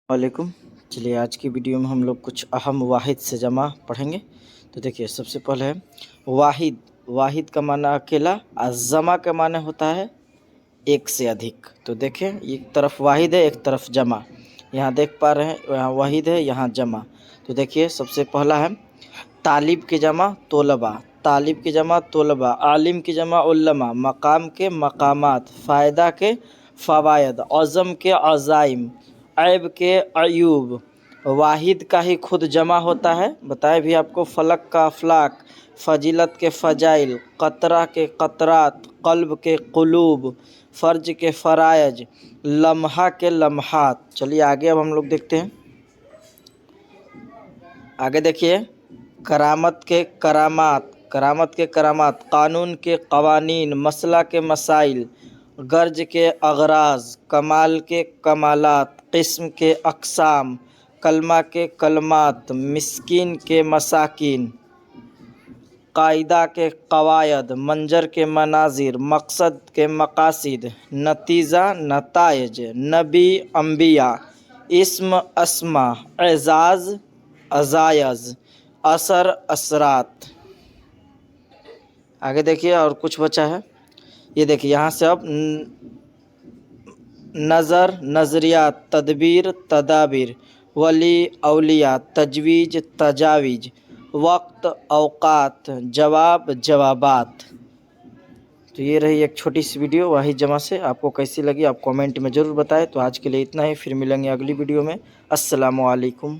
वालेकुम। चलिए आज की वीडियो में हम लोग कुछ अहम वाहिद से जमा पढ़ेंगे। तो देखिए सबसे पहले है वाहिद। वाहिद का माना अकेला और जमा का माना होता है एक से अधिक। तो देखिए एक तरफ वाहिद है एक तरफ जमा, यहाँ देख पा रहे हैं, यहाँ वाहिद है यहाँ जमा। तो देखिए सबसे पहला है तालिब की जमा तोलबा, तालिब की जमा तोलबा, आलिम की जमा उल्लमा, मकाम के मकामात, फ़ायदा के फ़वायद, अज़म के अज़ाइम, ऐब के अयूब। वाहिद का ही खुद जमा होता है, बताए भी आपको, फलक का अफलाक, फजीलत के फ़जाइल, क़तरा के क़तरात, क़ल्ब के क़ुलूब, फ़र्ज के फ़राइज, लम्हा के लम्हात। चलिए आगे अब हम लोग देखते हैं। आगे देखिए करामत के करामात, करामत के करामात, कानून के कवानीन, मसला के मसाइल, गर्ज के अगराज, कमाल के कमालात, किस्म के अक़साम, कलमा के कलमात, मिस्कीन के मसाकिन, कायदा के कवायद, मंजर के मनाजिर, मकसद के मकासिद, नतीजा नताइज, नबी अम्बिया, इस्म अस्मा, एजाज अजायज, असर असरात। आगे देखिए और कुछ बचा है, ये देखिए यहाँ से अब नज़र नज़रियात, तदबीर तदाबीर, वली औलिया, तजवीज तजावीज, वक्त औकात, जवाब जवाबात। तो ये रही एक छोटी सी वीडियो वाहिद जमा से। आपको कैसी लगी आप कमेंट में ज़रूर बताएं। तो आज के लिए इतना ही, फिर मिलेंगे अगली वीडियो में। अस्सलामु अलैकुम।